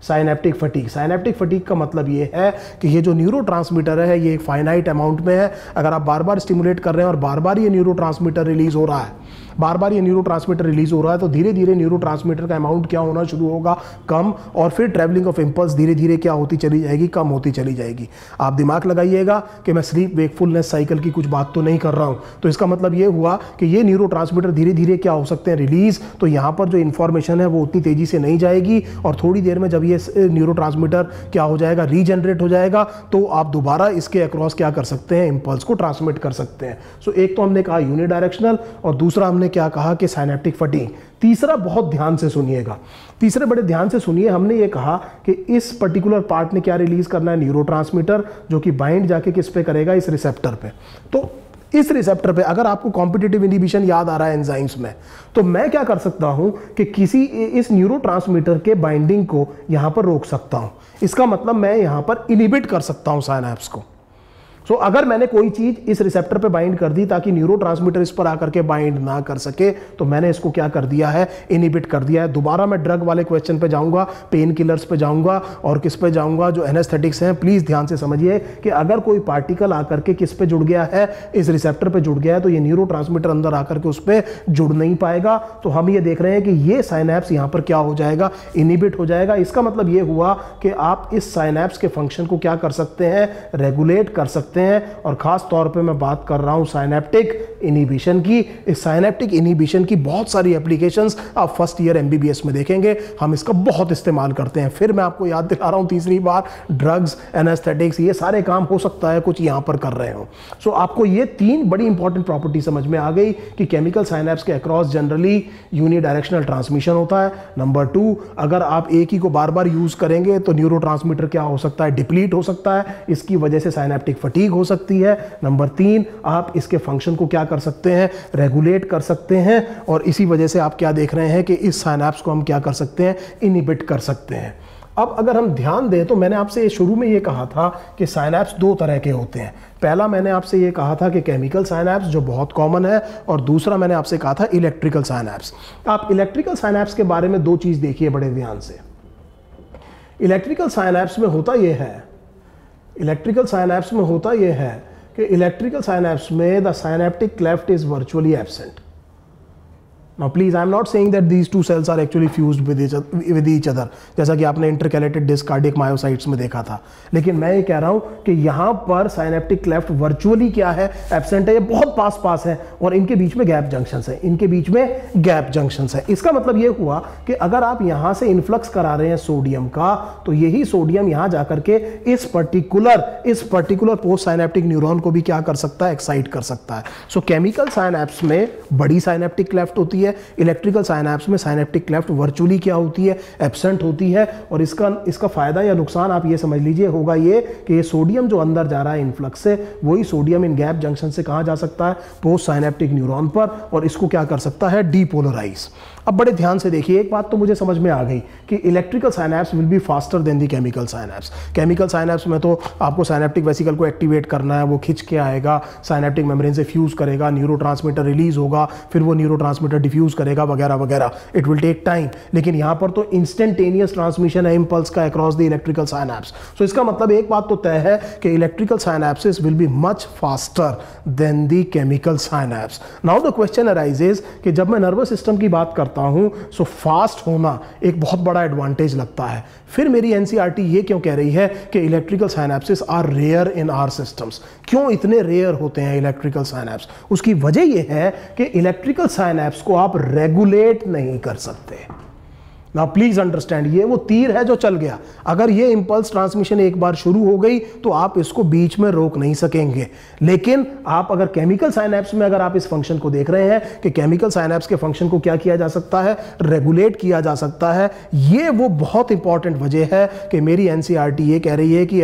Synaptic fatigue. Synaptic fatigue का मतलब ये है कि ये जो न्यूरोट्रांसमीटर है ये एक फाइनाइट अमाउंट में है। अगर आप बार बार स्टिमुलेट कर रहे हैं और बार बार ये न्यूरोट्रांसमीटर रिलीज हो रहा है, बार बार ये न्यूरोट्रांसमीटर रिलीज हो रहा है, तो धीरे धीरे न्यूरोट्रांसमीटर का अमाउंट क्या होना शुरू होगा, कम, और फिर ट्रैवलिंग ऑफ इंपल्स धीरे धीरे क्या होती चली जाएगी, कम होती चली जाएगी। आप दिमाग लगाइएगा कि मैं स्लीप वेकफुलनेस साइकिल की कुछ बात तो नहीं कर रहा हूँ। तो इसका मतलब ये हुआ कि ये न्यूरोट्रांसमीटर धीरे धीरे क्या हो सकते हैं, रिलीज। तो यहाँ पर जो इन्फॉर्मेशन है वो उतनी तेजी से नहीं जाएगी, और थोड़ी देर में जब ये न्यूरोट्रांसमीटर क्या हो जाएगा, रीजनरेट हो जाएगा, तो आप दोबारा इसके अक्रॉस क्या कर सकते हैं, इंपल्स को ट्रांसमिट कर सकते हैं। सो एक तो हमने कहा यूनिडायरेक्शनल, और दूसरा हमने क्या कहा कि साइनेप्टिक फटीग। तीसरा बहुत ध्यान से सुनिएगा, तीसरे बड़े ध्यान से सुनिए, हमने ये कहा कि इस पर्टिकुलर पार्ट ने क्या रिलीज करना है, न्यूरोट्रांसमीटर, जो कि बाइंड जाके किस पे करेगा, इस रिसेप्टर पे। तो इस रिसेप्टर पे अगर आपको कॉम्पिटिटिव इनहिबिशन याद आ रहा है एंजाइम्स में, तो मैं क्या कर सकता हूं कि किसी इस न्यूरोट्रांसमीटर के बाइंडिंग को यहां पर रोक सकता हूं। इसका मतलब मैं यहां पर इनहिबिट कर सकता हूं साइनैप्स को। सो अगर मैंने कोई चीज इस रिसेप्टर पे बाइंड कर दी ताकि न्यूरोट्रांसमीटर इस पर आकर के बाइंड ना कर सके, तो मैंने इसको क्या कर दिया है, इनहिबिट कर दिया है। दोबारा मैं ड्रग वाले क्वेश्चन पे जाऊंगा, पेन किलर्स पे जाऊंगा, और किस पे जाऊंगा, जो एनेस्थेटिक्स हैं। प्लीज ध्यान से समझिए कि अगर कोई पार्टिकल आकर के किस पे जुड़ गया है, इस रिसेप्टर पे जुड़ गया है, तो ये न्यूरोट्रांसमीटर अंदर आकर के उस पर जुड़ नहीं पाएगा। तो हम ये देख रहे हैं कि ये साइनैप्स यहां पर क्या हो जाएगा, इनहिबिट हो जाएगा। इसका मतलब ये हुआ कि आप इस साइनैप्स के फंक्शन को क्या कर सकते हैं, रेगुलेट कर सकते हैं। और खास तौर पे मैं बात कर रहा हूं साइनेप्टिक इनहिबिशन की। इस साइनेप्टिक इनहिबिशन की बहुत सारी एप्लीकेशंस आप फर्स्ट ईयर एमबीबीएस में देखेंगे, हम इसका बहुत इस्तेमाल करते हैं। फिर मैं आपको याद दिला रहा हूं तीसरी बार, ड्रग्स, एनेस्थेटिक्स, ये सारे काम हो सकता है कुछ यहां पर कर रहे हो। सो आपको ये तीन बड़ी इंपॉर्टेंट प्रॉपर्टी समझ में आ गई कि केमिकल साइनैप्स के अक्रॉस जनरली यूनिडायरेक्शनल ट्रांसमिशन होता है। नंबर 2, अगर आप एक ही को बार बार यूज करेंगे तो न्यूरोट्रांसमीटर क्या हो सकता है, डिप्लीट हो सकता है, इसकी वजह से साइनेप्टिक फटीग हो सकती है। नंबर 3, आप इसके फंक्शन को क्या कर सकते हैं, रेगुलेट कर सकते हैं, और इसी वजह से आप क्या देख रहे हैं कि इस साइनैप्स को हम क्या कर सकते हैं, इनहिबिट कर सकते हैं। अब अगर हम ध्यान दें तो मैंने आपसे शुरू में ये कहा था कि साइनैप्स दो तरह के होते हैं। पहला मैंने आपसे ये कहा था कि केमिकल साइनैप्स जो बहुत कॉमन है, और दूसरा मैंने आपसे कहा था इलेक्ट्रिकल साइनैप्स। आप इलेक्ट्रिकल साइनैप्स के बारे में दो चीज़ देखिए बड़े ध्यान से। इलेक्ट्रिकल साइनैप्स में होता यह है, इलेक्ट्रिकल साइनैप्स में होता यह है कि इलेक्ट्रिकल साइनैप्स में the synaptic cleft is virtually absent. Now please, I am not saying that these two cells are actually fused with each other, जैसा कि आपने इंटरकैलेटेड डिस्क कार्डियक मायोसाइट्स में देखा था। लेकिन मैं ये कह रहा हूँ कि यहाँ पर साइनेप्टिक क्लेफ्ट वर्चुअली क्या है, एब्सेंट है। ये बहुत पास है और इनके बीच में गैप जंक्शंस है, इनके बीच में गैप जंक्शंस है। इसका मतलब ये हुआ कि अगर आप यहाँ से इन्फ्लक्स करा रहे हैं सोडियम का, तो यही सोडियम यहाँ जाकर के इस पर्टिकुलर पोस्ट साइनेप्टिक न्यूरॉन को भी क्या कर सकता है, एक्साइट कर सकता है। सो केमिकल साइनैप्स में बड़ी साइनेप्टिक क्लेफ्ट होती है, इलेक्ट्रिकल साइनैप्स में साइनेप्टिक क्लेफ्ट वर्चुअली क्या होती है, एब्सेंट होती है। और इसका फायदा या नुकसान आप ये समझ लीजिए होगा ये कि ये सोडियम जो अंदर जा रहा है इन्फ्लक्स से, वही सोडियम इन गैप जंक्शन से कहां जा सकता है, पोस्ट साइनेप्टिक न्यूरॉन पर, और इसको क्या कर सकता है, डीपोलराइज। अब बड़े ध्यान से देखिए, एक बात तो मुझे समझ में आ गई कि electrical synapse will be faster than the chemical synapse. Chemical synapse में तो आपको साइनेप्टिक वेसिकल को एक्टिवेट करना है, वो खिंच के आएगा, साइनेप्टिक मेम्ब्रेन से फ्यूज करेगा, न्यूरोट्रांसमीटर रिलीज होगा, फिर वो न्यूरोट्रांसमीटर डिफ्यूज करेगा, वगैरह वगैरह। It will take time. लेकिन यहाँ पर तो इंस्टेंटेनियस ट्रांसमिशन है इम्पल्स का across the electrical synapse. So इसका मतलब एक बात तो तय है कि electrical synapses will be much faster than the chemical synapse. Now the question arises कि जब मैं नर्वस सिस्टम की बात करता हूँ, सो फास्ट होना एक बहुत बड़ा एडवांटेज लगता है। फिर मेरी एनसीईआरटी ये क्यों कह रही है कि electrical synapses are rare in our systems? क्यों इतने रेयर होते हैं इलेक्ट्रिकल साइनैप्स? उसकी वजह ये है कि इलेक्ट्रिकल साइनैप्स को आप रेगुलेट नहीं कर सकते। नाउ प्लीज अंडरस्टैंड, ये वो तीर है जो चल गया। अगर ये इंपल्स ट्रांसमिशन एक बार शुरू हो गई तो आप इसको बीच में रोक नहीं सकेंगे। लेकिन आप अगर केमिकल साइनैप्स में अगर आप इस फंक्शन को देख रहे हैं कि केमिकल साइनैप्स के फंक्शन को क्या किया जा सकता है, रेगुलेट किया जा सकता है। ये वो बहुत इंपॉर्टेंट वजह है कि मेरी एनसीईआरटी ये कह रही है कि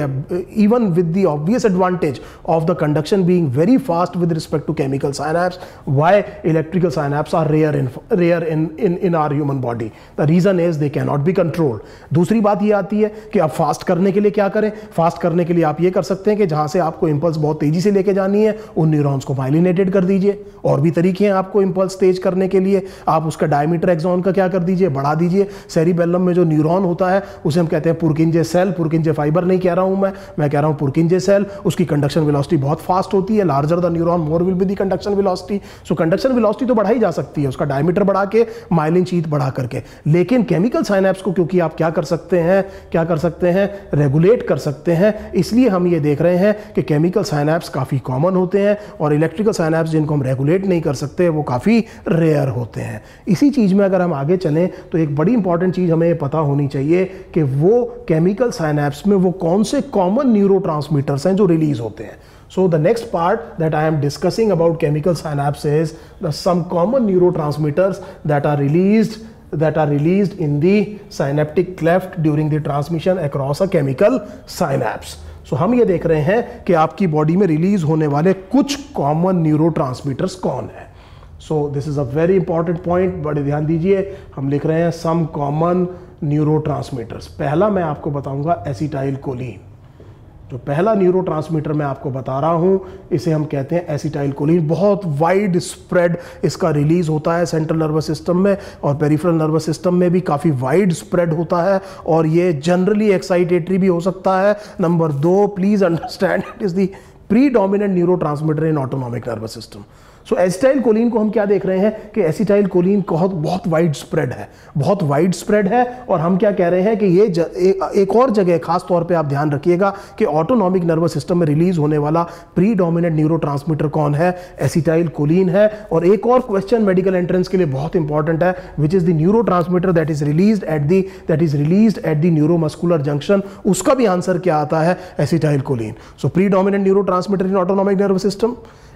even with the obvious advantage of the conduction being very fast with respect to chemical synapse, why electrical synapse are rare in our human body. The reason reason is they can not be controlled. दूसरी बात ये आती है कि आप fast करने के लिए क्या करें। फास्ट करने के लिए आप ये कर सकते हैं कि जहां से आपको इंपल्स बहुत तेजी से लेके जानी है उन न्यूरॉन्स को माइलिनेटेड कर दीजिए। और भी तरीके हैं आपको इंपल्स तेज करने के लिए। आप उसका डायमीटर एक्सॉन का क्या कर दीजिए, बढ़ा दीजिए। सेरिबेलम में जो न्यूरॉन होता है उसे हम कहते हैं पुरकिंजे सेल। पुरकिंजे फाइबर नहीं कह रहा हूं मैं कह रहा हूं पुरकिंजे सेल। उसकी कंडक्शन वेलोसिटी बहुत फास्ट होती है। Larger the neuron more will be the conduction velocity. So conduction velocity तो बढ़ाई जा सकती है, उसका डायमीटर बढ़ा के, माइलिन शीथ बढ़ा करके। लेकिन केमिकल साइनेप्स को क्योंकि आप क्या कर सकते हैं, रेगुलेट कर सकते हैं, इसलिए हम ये देख रहे हैं कि केमिकल साइनेप्स काफी कॉमन होते हैं और इलेक्ट्रिकल साइनेप्स जिनको हम रेगुलेट नहीं कर सकते वो काफी रेयर होते हैं। इसी चीज में अगर हम आगे चलें तो एक बड़ी इंपॉर्टेंट चीज हमें पता होनी चाहिए कि वो केमिकल साइनेप्स में वो कौन से कॉमन न्यूरोट्रांसमीटर्स हैं जो रिलीज होते हैं। So the next part that I am discussing about chemical synapse is some common neurotransmitters that are released in the synaptic cleft during the transmission across a chemical synapse. So हम ये देख रहे हैं कि आपकी body में release होने वाले कुछ कॉमन न्यूरोट्रांसमीटर्स कौन है। So this is a very important point, बड़े ध्यान दीजिए। हम लिख रहे हैं some common neurotransmitters। पहला मैं आपको बताऊंगा एसिटाइल कोलिन। जो पहला न्यूरोट्रांसमीटर मैं आपको बता रहा हूं इसे हम कहते हैं एसिटाइल कोलिन। बहुत वाइड स्प्रेड इसका रिलीज होता है सेंट्रल नर्वस सिस्टम में और पेरिफेरल नर्वस सिस्टम में भी काफ़ी वाइड स्प्रेड होता है और ये जनरली एक्साइटेटरी भी हो सकता है। Number 2, please understand it is the predominant neurotransmitter in autonomic nervous system. So acetyl choline को हम क्या देख रहे हैं कि एसिटाइल कोलिन बहुत वाइड स्प्रेड है और हम क्या कह रहे हैं कि ये एक और जगह खास तौर पे आप ध्यान रखिएगा कि ऑटोनॉमिक नर्वस सिस्टम में रिलीज होने वाला प्रीडोमिनेंट न्यूरोट्रांसमीटर कौन है, एसिटाइल कोलिन है। और एक और क्वेश्चन मेडिकल एंट्रेंस के लिए बहुत इंपॉर्टेंट है, which is the neurotransmitter that is released at the neuromuscular junction. उसका भी आंसर क्या आता है, acetyl choline. So predominant neurotransmitter in autonomic nervous system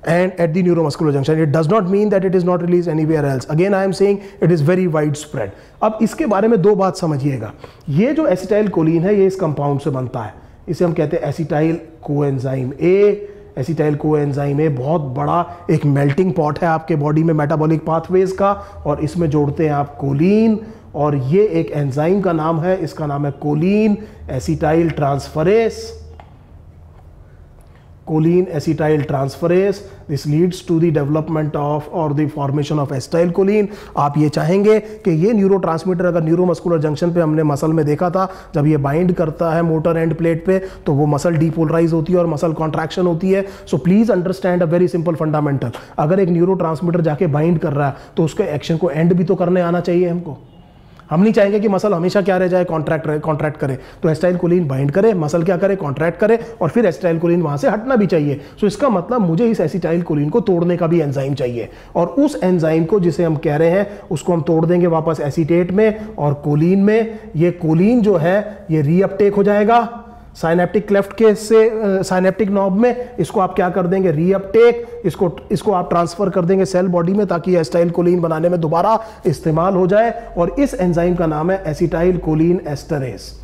and at the neuromuscular junction. It does not mean that it is not released anywhere else. Again I am saying it is very widespread. अब इसके बारे में दो बात समझिएगा। ये जो acetyl choline है ये इस कंपाउंड से बनता है, इसे हम कहते हैं acetyl coenzyme A. Acetyl coenzyme A बहुत बड़ा एक मेल्टिंग पॉट है आपके बॉडी में मेटाबॉलिक पाथवेज का और इसमें जोड़ते हैं आप कोलिन और ये एक एंजाइम का नाम है, इसका नाम है choline acetyl transferase. Choline acetyl transferase. This leads to the development of or the formation of acetylcholine. आप ये चाहेंगे कि ये न्यूरोट्रांसमीटर अगर न्यूरोमस्कुलर जंक्शन पे हमने मसल में देखा था, जब ये बाइंड करता है मोटर एंड प्लेट पे तो वो मसल डीपोलराइज होती है और मसल कॉन्ट्रैक्शन होती है। सो please understand a very simple fundamental, अगर एक न्यूरोट्रांसमीटर जाके बाइंड कर रहा है तो उसके एक्शन को एंड भी तो करने आना चाहिए हमको। हम नहीं चाहेंगे कि मसल हमेशा क्या रह जाए, कॉन्ट्रैक्ट करे। तो एसिटाइलकोलिन बाइंड करे, मसल क्या करे, कॉन्ट्रैक्ट करे और फिर एसिटाइलकोलिन वहां से हटना भी चाहिए। सो इसका मतलब मुझे इस एसिटाइलकोलिन को तोड़ने का भी एंजाइम चाहिए और उस एंजाइम को जिसे हम कह रहे हैं उसको हम तोड़ देंगे वापस एसीटेट में और कोलिन में। ये कोलिन जो है ये रीअपटेक हो जाएगा साइनेप्टिक क्लेफ्ट के से साइनेप्टिक नॉब में। इसको आप क्या कर देंगे, रीअपटेक, इसको आप ट्रांसफर कर देंगे सेल बॉडी में ताकि एसिटाइलकोलिन बनाने में दोबारा इस्तेमाल हो जाए और इस एंजाइम का नाम है एसिटाइलकोलिन एस्टरेस।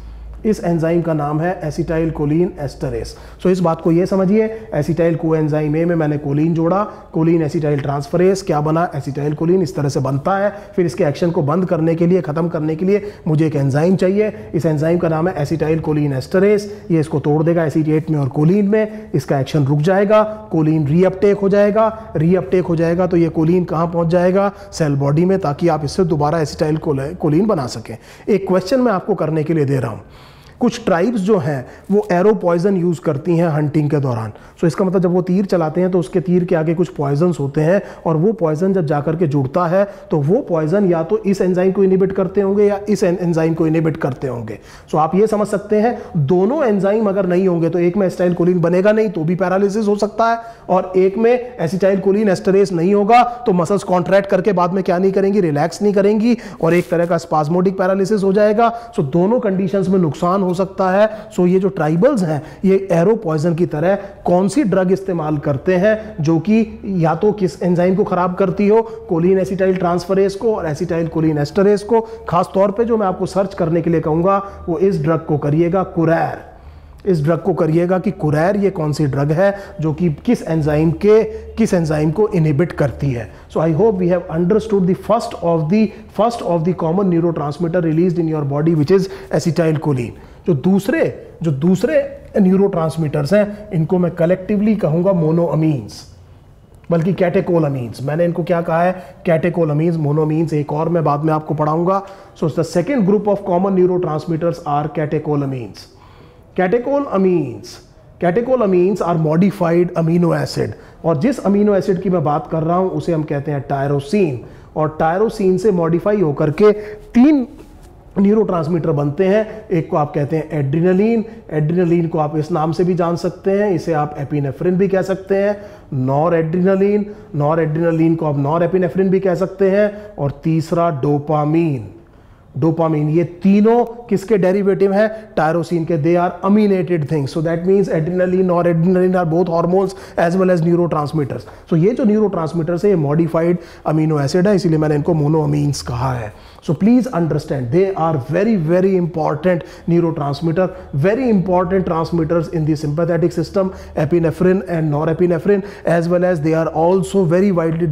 इस एंजाइम का नाम है एसिटाइलकोलिन एस्टरेस। सो इस बात को ये समझिए, एसिटाइल कोएंजाइम ए में मैंने कोलिन जोड़ा, कोलिन एसिटाइल ट्रांसफरेस क्या बना, एसिटाइलकोलिन इस तरह से बनता है। फिर इसके एक्शन को बंद करने के लिए, खत्म करने के लिए मुझे एक एंजाइम चाहिए। इस एंजाइम का नाम है एसिटाइलकोलिन एस्टरेस। ये इसको तोड़ देगा एसीटेट में और कोलिन में, इसका एक्शन रुक जाएगा, कोलिन रीअपटेक हो जाएगा। रीअपटेक हो जाएगा तो ये कोलिन कहाँ पहुंच जाएगा, सेल बॉडी में, ताकि आप इससे दोबारा एसिटाइलकोलिन बना सकें। एक क्वेश्चन मैं आपको करने के लिए दे रहा हूँ। कुछ ट्राइब्स जो हैं वो एरो पॉइजन यूज करती हैं हंटिंग के दौरान। सो इसका मतलब जब वो तीर चलाते हैं तो उसके तीर के आगे कुछ पॉइजन्स होते हैं और वो पॉइजन जब जाकर के जुड़ता है तो वो पॉइजन या तो इस एंजाइम को इनिबिट करते होंगे या इस एंजाइम को इनिबिट करते होंगे। सो आप ये समझ सकते हैं दोनों एंजाइम अगर नहीं होंगे तो एक में एसिटाइलकोलिन बनेगा नहीं तो भी पैरालिसिस हो सकता है और एक में एसिटाइलकोलिन एस्टरेस नहीं होगा तो मसल्स कॉन्ट्रैक्ट करके बाद में क्या नहीं करेंगी, रिलैक्स नहीं करेंगी और एक तरह का स्पाज्मोडिक पैरालिसिस हो जाएगा। सो दोनों कंडीशंस में नुकसान हो सकता है। सो ये जो ट्राइबल्स हैं ये एरो पॉइजन की तरह कौन सी ड्रग इस्तेमाल करते हैं जो कि या तो किस एंजाइम को खराब करती हो, कोलिन एसिटाइल ट्रांसफरेस को और एसिटाइल कोलिन एस्टरेस को। खास तौर पे जो मैं आपको सर्च करने के लिए कहूंगा वो इस ड्रग को करिएगा, कुरैर। इस ड्रग को करिएगा कि कुरैर ये कौन सी ड्रग है जो कि किस एंजाइम को इनहिबिट करती है। So I hope we have understood the first of the common neurotransmitter released in your body which is acetylcholine. जो दूसरे न्यूरोट्रांसमीटर्स हैं इनको मैं कलेक्टिवली कहूंगा मोनोअमीन्स, बल्कि कैटेकोलामीन्स। मैंने इनको क्या कहा है? कैटेकोलामीन्स, मोनोमीन्स, एक और मैं बाद में आपको पढ़ाऊंगा। So the second group of common neurotransmitters are catecholamines. Catecholamines are modified amino acid, और जिस अमीनो एसिड की मैं बात कर रहा हूं उसे हम कहते हैं टायरोसिन, और टायरोसिन से मॉडिफाई होकर के 3 न्यूरोट्रांसमीटर बनते हैं। एक को आप कहते हैं एड्रिनलिन, एड्रिनलिन को आप इस नाम से भी जान सकते हैं, इसे आप एपिनेफ्रिन भी कह सकते हैं। नॉर एड्रिनलिन, नॉर एड्रिनलिन को आप नॉर एपिनेफ्रिन भी कह सकते हैं। और तीसरा डोपामीन, डोपामीन। ये तीनों किसके डेरिवेटिव हैं? टायरोसिन के। They are aminated things, so that means adrenaline और adrenaline are both hormones as well as neurotransmitters. So ये जो न्यूरोट्रांसमीटर्स है ये मॉडिफाइड अमीनो एसिड है, इसीलिए मैंने इनको मोनोअमीन्स कहा है। So please understand they are very important neurotransmitter, very important transmitters in the sympathetic system, epinephrine and norepinephrine, as well as they are also very widely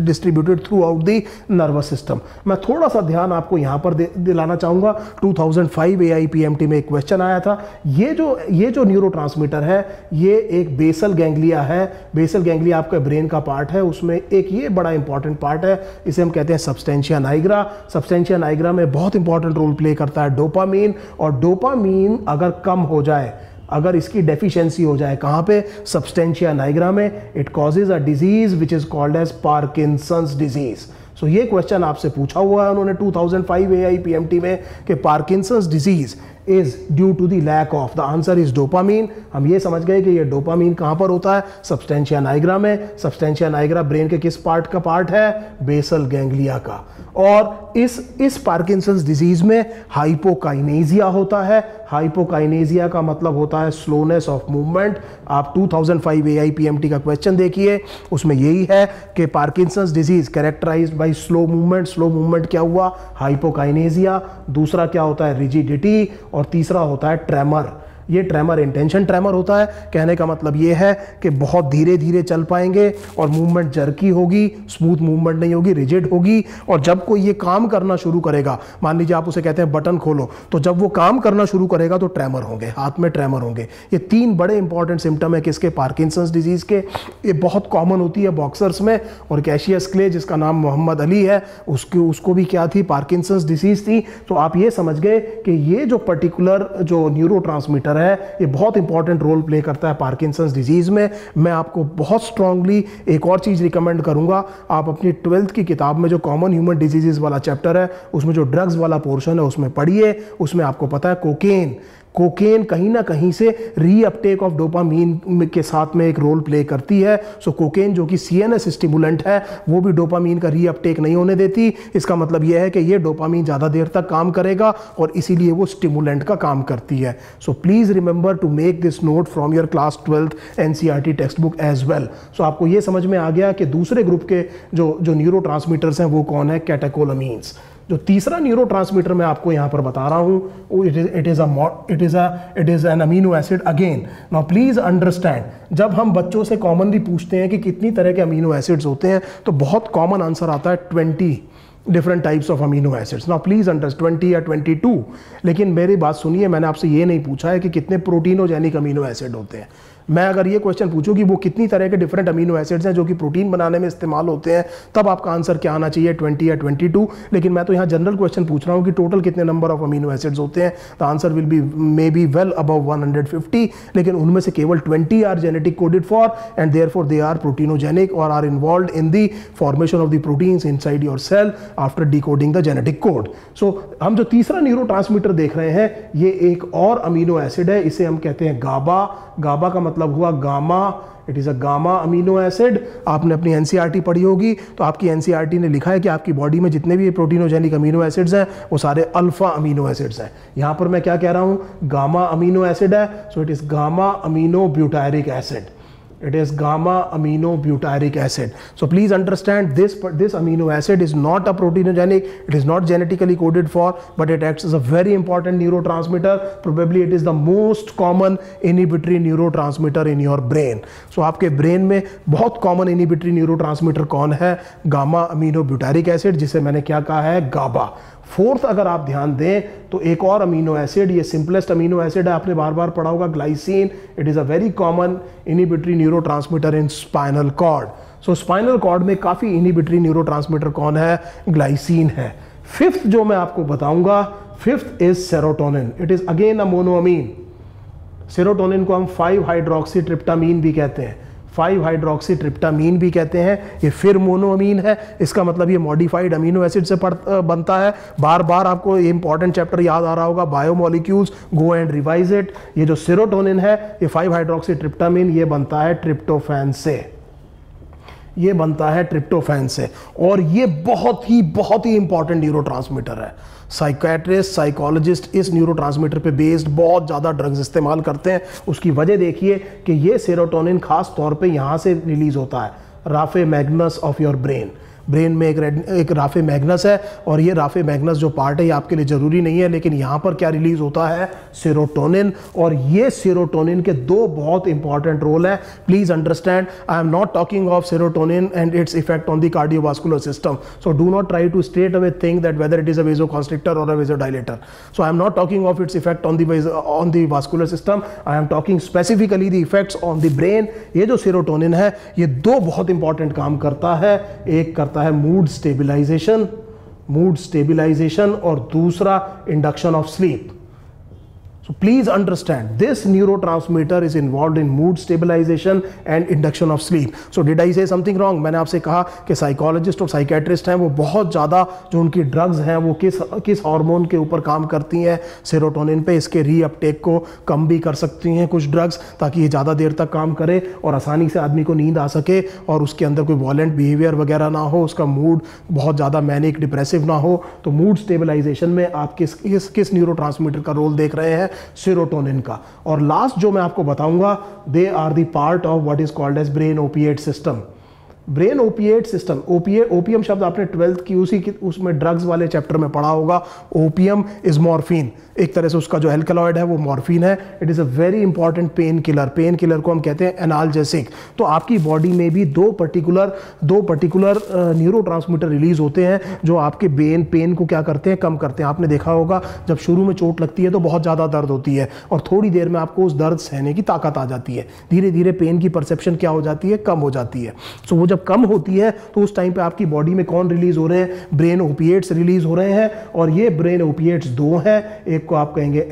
distributed throughout the nervous system. मैं थोड़ा सा ध्यान आपको यहाँ पर दिलाना चाहूँगा। 2005 AIPMT में एक क्वेश्चन आया था। ये जो न्यूरोट्रांसमीटर है ये एक बेसल गैंग्लिया है। बेसल गैंग्लिया आपका ब्रेन का पार्ट है, उसमें एक ये बड़ा इंपॉर्टेंट पार्ट है, इसे हम कहते हैं सब्सटेंशिया नाइग्रा। सब्सटेंशिया नाइग्रा में बहुत इंपॉर्टेंट रोल प्ले करता है डोपामीन, और डोपामीन अगर कम हो जाए, अगर इसकी डेफिशिएंसी हो जाए, कहाँ पे? सब्सटेंशिया नाइग्रा में, it causes a disease which is called as Parkinson's disease. So ये क्वेश्चन आपसे पूछा हुआ है उन्होंने 2005 AIPMT में कि Parkinson's disease is due to the lack of, the answer is dopamine. हम ये समझ गए कि ये डोपामीन कहाँ पर होता है? सब्सटेंशिया नाइग्रा में। सब्सटेंशिया नाइग्रा ब्रेन के किस पार्ट का पार्ट है? बेसल गैंग्लिया का। और इस पार्किंसंस डिजीज में हाइपोकाइनेजिया होता है। हाइपोकाइनेजिया का मतलब होता है स्लोनेस ऑफ मूवमेंट। आप 2005 AIPMT का क्वेश्चन देखिए, उसमें यही है कि Parkinson's disease characterized by slow movement. Slow movement क्या हुआ? हाइपोकाइनेजिया। दूसरा क्या होता है? रिजिडिटी। और तीसरा होता है ट्रेमर। ये ट्रेमर इंटेंशन ट्रेमर होता है। कहने का मतलब ये है कि बहुत धीरे धीरे चल पाएंगे और मूवमेंट जर्की होगी, स्मूथ मूवमेंट नहीं होगी, रिजिड होगी। और जब कोई ये काम करना शुरू करेगा, मान लीजिए आप उसे कहते हैं बटन खोलो, तो जब वो काम करना शुरू करेगा तो ट्रेमर होंगे, हाथ में ट्रेमर होंगे। ये 3 बड़े इंपॉर्टेंट सिम्टम है किसके? पार्किंसंस डिजीज के। ये बहुत कॉमन होती है बॉक्सर्स में। और कैशियस क्ले, जिसका नाम मोहम्मद अली है, उसको भी क्या थी? पार्किंसंस डिजीज थी। तो आप ये समझ गए कि ये जो पर्टिकुलर जो न्यूरोट्रांसमीटर है ये बहुत इंपॉर्टेंट रोल प्ले करता है पार्किंसंस डिजीज में। मैं आपको बहुत स्ट्रांगली एक और चीज रिकमेंड करूंगा, आप अपनी 12th की किताब में जो कॉमन ह्यूमन डिजीजेस वाला चैप्टर है उसमें जो ड्रग्स वाला पोर्शन है उसमें पढ़िए। उसमें आपको पता है कोकेन कहीं ना कहीं से रीअपटेक ऑफ डोपामीन के साथ में एक रोल प्ले करती है। सो कोकेन जो कि CNS स्टिमुलेंट है वो भी डोपामीन का रीअपटेक नहीं होने देती। इसका मतलब यह है कि ये डोपामीन ज़्यादा देर तक काम करेगा और इसीलिए वो स्टिमुलेंट का काम करती है। So please remember to make this note from your class 12th NCERT text book as well. So आपको ये समझ में आ गया कि दूसरे ग्रुप के जो न्यूरोट्रांसमीटर्स हैं वो कौन है? कैटेकोलामीन्स। जो तीसरा न्यूरोट्रांसमीटर मैं आपको यहाँ पर बता रहा हूँ it is an amino acid again. Now please understand, जब हम बच्चों से कॉमनली पूछते हैं कि कितनी तरह के अमीनो एसिड्स होते हैं तो बहुत कॉमन आंसर आता है 20 different types of amino acids. Now please understand 20 या 22। लेकिन मेरी बात सुनिए, मैंने आपसे ये नहीं पूछा है कि कितने प्रोटीनोजेनिक अमीनो एसिड होते हैं। मैं अगर ये क्वेश्चन पूछूं कि वो कितनी तरह के डिफरेंट अमीनो एसिड्स हैं जो कि प्रोटीन बनाने में इस्तेमाल होते हैं, तब आपका आंसर क्या आना चाहिए? 20 या 22। लेकिन मैं तो यहाँ जनरल क्वेश्चन पूछ रहा हूँ कि टोटल कितने नंबर ऑफ अमीनो एसिड्स होते हैं। The answer will be may be well above 150, लेकिन उनमें से केवल 20 are genetic coded for and therefore they are proteinogenic और are involved in the formation of the proteins inside your cell after decoding the genetic code. So हम जो तीसरा neurotransmitter देख रहे हैं ये एक और अमीनो एसिड है, इसे हम कहते हैं गाबा। गाबा का मतलब हुआ gamma. It is a gamma amino acid. आपने अपनी NCERT पढ़ी होगी तो आपकी NCERT ने लिखा है कि आपकी बॉडी में जितने भी प्रोटीनोजेनिक अमीनो एसिड्स हैं वो सारे अल्फा अमीनो एसिड्स हैं। यहाँ पर मैं क्या कह रहा हूँ? गामा अमीनो एसिड है। So it is gamma amino butyric acid. It is gamma aminobutyric acid. So please understand this amino acid is not a proteinogenic, it is not genetically coded for, but it acts as a very important neurotransmitter. Probably it is the most common inhibitory neurotransmitter in your brain. So आपके brain में बहुत common inhibitory neurotransmitter कौन है? Gamma अमीनोब्यूटारिक acid, जिसे मैंने क्या कहा है? गाबा। फोर्थ अगर आप ध्यान दें तो एक और अमीनो एसिड, ये सिंपलेस्ट अमीनो एसिड है, आपने बार बार पढ़ा होगा, glycine. It is a very common inhibitory neurotransmitter in spinal cord. So spinal cord में काफी इनहिबिटरी न्यूरोट्रांसमीटर कौन है? ग्लाइसिन है। फिफ्थ जो मैं आपको बताऊंगा, fifth is serotonin. It is again a monoamine. Serotonin को हम 5-हाइड्रोक्सीट्रिप्टामीन भी कहते हैं, 5-हाइड्रोक्सीट्रिप्टामीन भी कहते हैं। ये फिर मोनोअमीन है, इसका मतलब ये मॉडिफाइड अमीनो एसिड से बनता है। बार बार आपको ये इंपॉर्टेंट चैप्टर याद आ रहा होगा, biomolecules, go and revise it. ये जो सेरोटोनिन है, ये 5-हाइड्रोक्सीट्रिप्टामीन, ये बनता है ट्रिप्टोफैन से, ये बनता है ट्रिप्टोफैन से। और ये बहुत ही इंपॉर्टेंट न्यूरोट्रांसमीटर है। साइकियाट्रिस्ट, साइकोलॉजिस्ट इस न्यूरोट्रांसमीटर पे बेस्ड बहुत ज़्यादा ड्रग्स इस्तेमाल करते हैं। उसकी वजह देखिए कि ये सेरोटोनिन खास तौर पे यहाँ से रिलीज होता है, Rafe Magnus of your brain. Brain में एक राफे मैग्नस है, और ये राफे मैग्नस जो पार्ट है ये आपके लिए ज़रूरी नहीं है, लेकिन यहाँ पर क्या रिलीज होता है? सेरोटोनिन। और ये सेरोटोनिन के दो बहुत इंपॉर्टेंट रोल हैं। Please understand, I am not talking of serotonin and its effect on the cardiovascular system, so do not try to straight away think that whether it is a vasoconstrictor और a vasodilator. So I am not talking of its effect on the vascular system, I am talking specifically the effects on the brain. ये जो serotonin है, ये दो बहुत important काम करता है। एक करता है मूड स्टेबिलाइजेशन, और दूसरा induction of sleep. So please understand, this neurotransmitter is involved in mood stabilization and induction of sleep. So did I say something wrong? मैंने आपसे कहा कि साइकोलॉजिस्ट और साइकेट्रिस्ट हैं, वो बहुत ज़्यादा जो उनकी ड्रग्स हैं वो किस हार्मोन के ऊपर काम करती हैं? सेरोटोनिन पे। इसके रीअपटेक को कम भी कर सकती हैं कुछ ड्रग्स, ताकि ये ज़्यादा देर तक काम करे और आसानी से आदमी को नींद आ सके, और उसके अंदर कोई वॉलेंट बिहेवियर वगैरह ना हो, उसका मूड बहुत ज़्यादा मैनिक डिप्रेसिव ना हो। तो मूड स्टेबलाइजेशन में आप किस न्यूरोट्रांसमीटर का रोल देख रहे हैं? सेरोटोनिन का। और लास्ट जो मैं आपको बताऊंगा, they are the part of what is called as brain opiate system. Brain opiate system, opium शब्द आपने 12th की उसमें ड्रग्स वाले चैप्टर में पढ़ा होगा। ओपियम इज मॉर्फिन, एक तरह से उसका जो एल्कलॉइड है वो मॉर्फिन है। It is a very important pain killer. Pain killer को हम कहते हैं एनाल्जेसिक। तो आपकी बॉडी में भी दो पर्टिकुलर न्यूरोट्रांसमीटर रिलीज होते हैं जो आपके पेन को क्या करते हैं? कम करते हैं। आपने देखा होगा जब शुरू में चोट लगती है तो बहुत ज़्यादा दर्द होती है, और थोड़ी देर में आपको उस दर्द सहने की ताकत आ जाती है। धीरे धीरे पेन की परसेप्शन क्या हो जाती है? कम हो जाती है। सो वो जब कम होती है तो उस टाइम पे आपकी बॉडी में कौन रिलीज हो रहे हैं? ब्रेन ओपिएट्स रिलीज हो रहे हैं। और ये ब्रेन ओपिएट्स दो हैं, एक को आप कहेंगे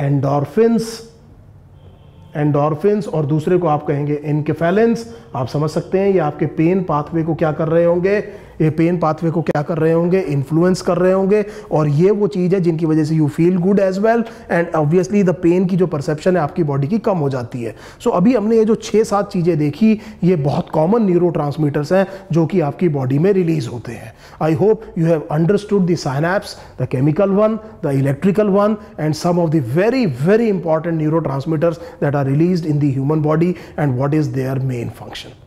एंडोर्फिन्स और दूसरे को आप कहेंगे एनकेफेलिन्स। आप समझ सकते हैं ये आपके पेन पाथवे को क्या कर रहे होंगे? ये पेन पाथवे को क्या कर रहे होंगे? इन्फ्लुएंस कर रहे होंगे। और ये वो चीज़ है जिनकी वजह से you feel good as well, and obviously the pain की जो परसेप्शन है आपकी बॉडी की कम हो जाती है। सो अभी हमने ये जो 6-7 चीज़ें देखी, ये बहुत कॉमन न्यूरोट्रांसमीटर्स हैं जो कि आपकी बॉडी में रिलीज होते हैं। I hope you have understood the synapse, the chemical one, the electrical one, and some of the very important neurotransmitters that are released in the human body and what is their main function.